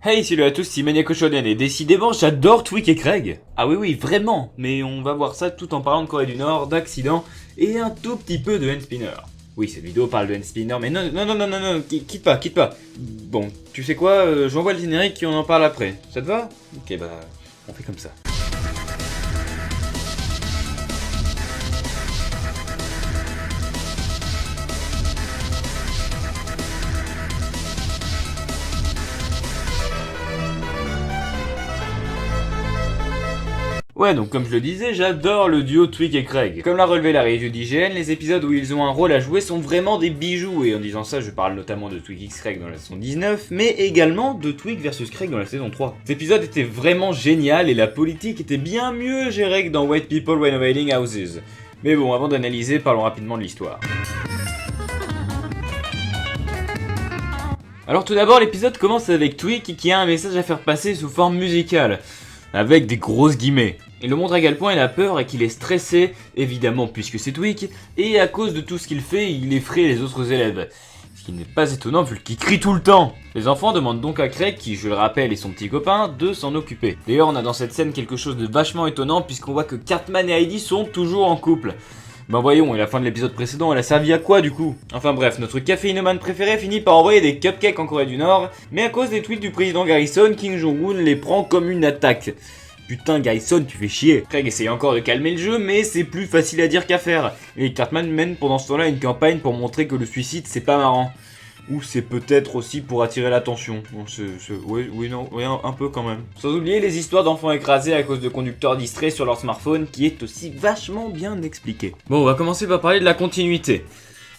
Hey, salut à tous, c'est Maniaco Shonen et décidément j'adore Tweek et Craig. Ah oui, vraiment, mais on va voir ça tout en parlant de Corée du Nord, d'accidents et un tout petit peu de Handspinner. Oui, cette vidéo parle de Handspinner, mais non, quitte pas. Bon, tu sais quoi, j'envoie le générique et on en parle après. Ça te va? Ok, bah, on fait comme ça. Ouais, donc comme je le disais, j'adore le duo Tweek et Craig. Comme l'a relevé la review d'IGN, les épisodes où ils ont un rôle à jouer sont vraiment des bijoux, et en disant ça, je parle notamment de Tweek x Craig dans la saison 19, mais également de Tweek vs Craig dans la saison 3. Cet épisode était vraiment génial, et la politique était bien mieux gérée que dans White People Renovating Houses. Mais bon, avant d'analyser, parlons rapidement de l'histoire. Alors tout d'abord, l'épisode commence avec Tweek qui a un message à faire passer sous forme musicale, avec des grosses guillemets. Il nous montre à quel point il a peur et qu'il est stressé, évidemment puisque c'est Tweek, et à cause de tout ce qu'il fait, il effraie les autres élèves. Ce qui n'est pas étonnant vu qu'il crie tout le temps. Les enfants demandent donc à Craig, qui je le rappelle est son petit copain, de s'en occuper. D'ailleurs on a dans cette scène quelque chose de vachement étonnant puisqu'on voit que Cartman et Heidi sont toujours en couple. Ben voyons, et la fin de l'épisode précédent, elle a servi à quoi du coup? Enfin bref, notre caféinomane préféré finit par envoyer des cupcakes en Corée du Nord, mais à cause des tweets du président Garrison, Kim Jong-un les prend comme une attaque. Putain Garrison, tu fais chier. Craig essaye encore de calmer le jeu, mais c'est plus facile à dire qu'à faire. Et Cartman mène pendant ce temps-là une campagne pour montrer que le suicide c'est pas marrant. Ou c'est peut-être aussi pour attirer l'attention. Bon, oui, un peu quand même. Sans oublier les histoires d'enfants écrasés à cause de conducteurs distraits sur leur smartphone, qui est aussi vachement bien expliqué. Bon, on va commencer par parler de la continuité.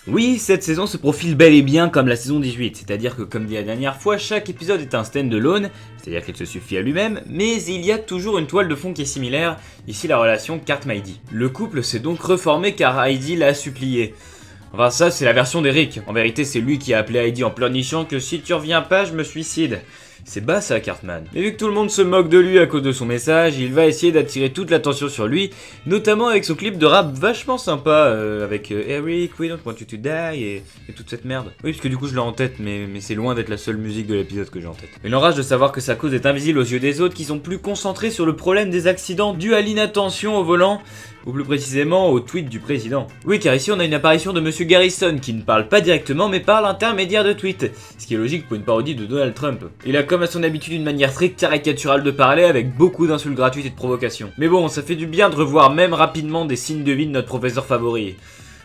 Oui, cette saison se profile bel et bien comme la saison 18, c'est-à-dire que comme dit la dernière fois, chaque épisode est un stand-alone, c'est-à-dire qu'il se suffit à lui-même, mais il y a toujours une toile de fond qui est similaire, ici la relation Cartman-Heidi. Le couple s'est donc reformé car Heidi l'a supplié. Enfin ça c'est la version d'Eric, en vérité c'est lui qui a appelé Heidi en pleurnichant que si tu reviens pas je me suicide. C'est bas ça Cartman. Mais vu que tout le monde se moque de lui à cause de son message, il va essayer d'attirer toute l'attention sur lui, notamment avec son clip de rap vachement sympa, avec Eric, We Don't Want You To Die et toute cette merde. Oui parce que du coup je l'ai en tête, mais c'est loin d'être la seule musique de l'épisode que j'ai en tête. Il enrage de savoir que sa cause est invisible aux yeux des autres qui sont plus concentrés sur le problème des accidents dus à l'inattention au volant, ou plus précisément au tweet du président. Oui car ici on a une apparition de Monsieur Garrison qui ne parle pas directement mais par l'intermédiaire de tweets, ce qui est logique pour une parodie de Donald Trump. Il a comme à son habitude une manière très caricaturale de parler avec beaucoup d'insultes gratuites et de provocations. Mais bon, ça fait du bien de revoir même rapidement des signes de vie de notre professeur favori.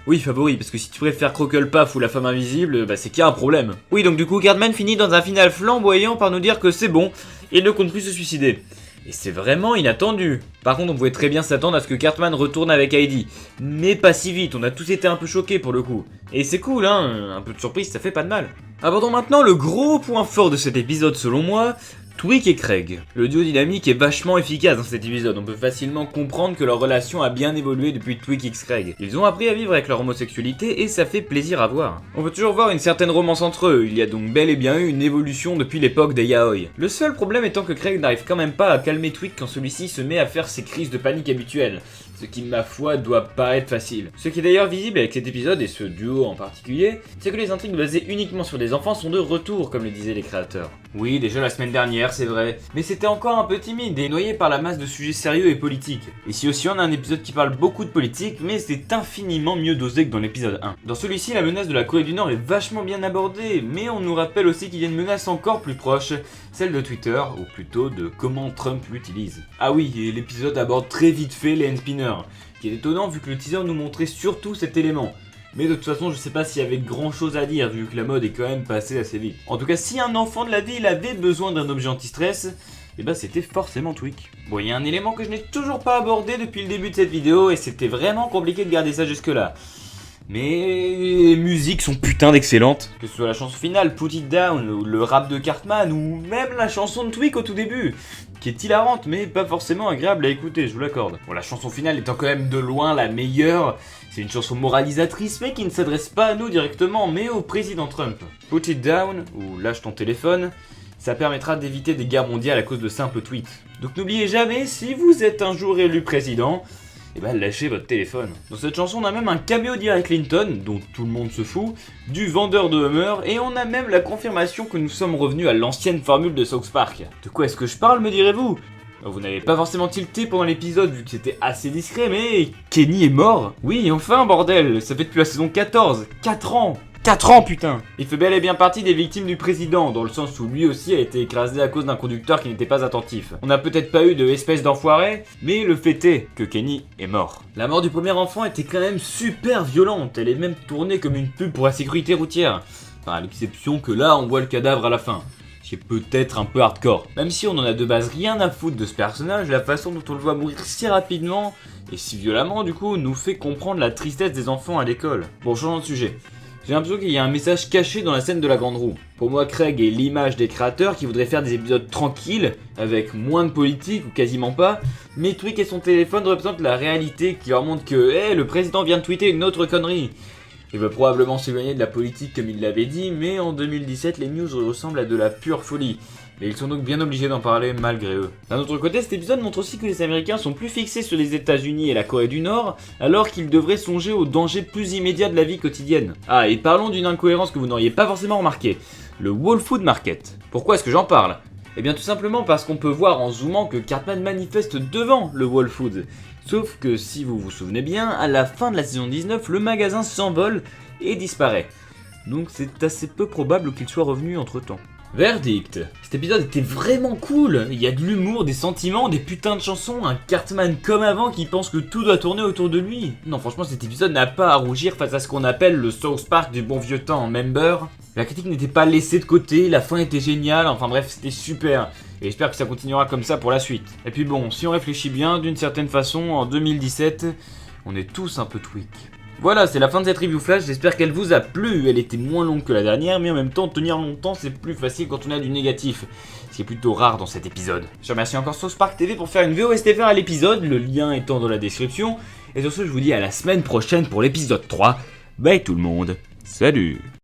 Oui, favori, parce que si tu préfères Croquelpaf ou la femme invisible, bah c'est qu'il y a un problème. Oui, donc du coup, Cartman finit dans un final flamboyant par nous dire que c'est bon, il ne compte plus se suicider. Et c'est vraiment inattendu. Par contre, on pouvait très bien s'attendre à ce que Cartman retourne avec Heidi. Mais pas si vite, on a tous été un peu choqués pour le coup. Et c'est cool, hein, un peu de surprise, ça fait pas de mal. Abordons maintenant le gros point fort de cet épisode selon moi, Tweek et Craig. Le duo dynamique est vachement efficace dans cet épisode, on peut facilement comprendre que leur relation a bien évolué depuis Tweek x Craig. Ils ont appris à vivre avec leur homosexualité et ça fait plaisir à voir. On peut toujours voir une certaine romance entre eux, il y a donc bel et bien eu une évolution depuis l'époque des yaoi. Le seul problème étant que Craig n'arrive quand même pas à calmer Tweek quand celui-ci se met à faire ses crises de panique habituelles. Ce qui, ma foi, doit pas être facile. Ce qui est d'ailleurs visible avec cet épisode, et ce duo en particulier, c'est que les intrigues basées uniquement sur des enfants sont de retour, comme le disaient les créateurs. Oui, déjà la semaine dernière, c'est vrai, mais c'était encore un peu timide et noyé par la masse de sujets sérieux et politiques. Ici aussi, on a un épisode qui parle beaucoup de politique, mais c'est infiniment mieux dosé que dans l'épisode 1. Dans celui-ci, la menace de la Corée du Nord est vachement bien abordée, mais on nous rappelle aussi qu'il y a une menace encore plus proche, celle de Twitter, ou plutôt de comment Trump l'utilise. Ah oui, et l'épisode aborde très vite fait les handspinners, qui est étonnant vu que le teaser nous montrait surtout cet élément. Mais de toute façon, je sais pas s'il y avait grand chose à dire vu que la mode est quand même passée assez vite. En tout cas, si un enfant de la ville avait besoin d'un objet anti-stress, et bah c'était forcément Tweek. Bon, il y a un élément que je n'ai toujours pas abordé depuis le début de cette vidéo et c'était vraiment compliqué de garder ça jusque là. Mais les musiques sont putain d'excellentes. Que ce soit la chanson finale, Put It Down, ou le rap de Cartman, ou même la chanson de Tweek au tout début, qui est hilarante mais pas forcément agréable à écouter, je vous l'accorde. Bon, la chanson finale étant quand même de loin la meilleure, c'est une chanson moralisatrice mais qui ne s'adresse pas à nous directement, mais au président Trump. Put It Down, ou lâche ton téléphone, ça permettra d'éviter des guerres mondiales à cause de simples tweets. Donc n'oubliez jamais, si vous êtes un jour élu président, et bah lâchez votre téléphone. Dans cette chanson, on a même un caméo d'Hillary Clinton, dont tout le monde se fout, du vendeur de Hummer, et on a même la confirmation que nous sommes revenus à l'ancienne formule de South Park. De quoi est-ce que je parle, me direz-vous? Vous n'avez pas forcément tilté pendant l'épisode vu que c'était assez discret, mais Kenny est mort. Oui, enfin bordel, ça fait depuis la saison 14, 4 ans. 4 ans putain. Il fait bel et bien partie des victimes du président, dans le sens où lui aussi a été écrasé à cause d'un conducteur qui n'était pas attentif. On n'a peut-être pas eu de espèce d'enfoiré, mais le fait est que Kenny est mort. La mort du premier enfant était quand même super violente, elle est même tournée comme une pub pour la sécurité routière. Enfin, à l'exception que là on voit le cadavre à la fin. C'est peut-être un peu hardcore. Même si on en a de base rien à foutre de ce personnage, la façon dont on le voit mourir si rapidement, et si violemment du coup, nous fait comprendre la tristesse des enfants à l'école. Bon, changeons de sujet. J'ai l'impression qu'il y a un message caché dans la scène de la grande roue. Pour moi, Craig est l'image des créateurs qui voudraient faire des épisodes tranquilles, avec moins de politique ou quasiment pas, mais Tweek et son téléphone représentent la réalité qui leur montre que hey, le président vient de tweeter une autre connerie. Il va probablement s'éloigner de la politique comme il l'avait dit, mais en 2017, les news ressemblent à de la pure folie. Et ils sont donc bien obligés d'en parler malgré eux. D'un autre côté, cet épisode montre aussi que les Américains sont plus fixés sur les États-Unis et la Corée du Nord, alors qu'ils devraient songer aux dangers plus immédiats de la vie quotidienne. Ah, et parlons d'une incohérence que vous n'auriez pas forcément remarqué. Le Whole Food Market. Pourquoi est-ce que j'en parle ? Eh bien tout simplement parce qu'on peut voir en zoomant que Cartman manifeste devant le Whole Foods. Sauf que si vous vous souvenez bien, à la fin de la saison 19, le magasin s'envole et disparaît. Donc c'est assez peu probable qu'il soit revenu entre temps. Verdict. Cet épisode était vraiment cool. Il y a de l'humour, des sentiments, des putains de chansons, un Cartman comme avant qui pense que tout doit tourner autour de lui. Non franchement cet épisode n'a pas à rougir face à ce qu'on appelle le South Park du bon vieux temps en member. La critique n'était pas laissée de côté, la fin était géniale, enfin bref c'était super. Et j'espère que ça continuera comme ça pour la suite. Et puis bon, si on réfléchit bien, d'une certaine façon, en 2017, on est tous un peu tweak. Voilà, c'est la fin de cette review flash, j'espère qu'elle vous a plu. Elle était moins longue que la dernière, mais en même temps, tenir longtemps, c'est plus facile quand on a du négatif. Ce qui est plutôt rare dans cet épisode. Je remercie encore South Park TV pour faire une VOSTFR à l'épisode, le lien étant dans la description. Et sur ce, je vous dis à la semaine prochaine pour l'épisode 3. Bye tout le monde, salut!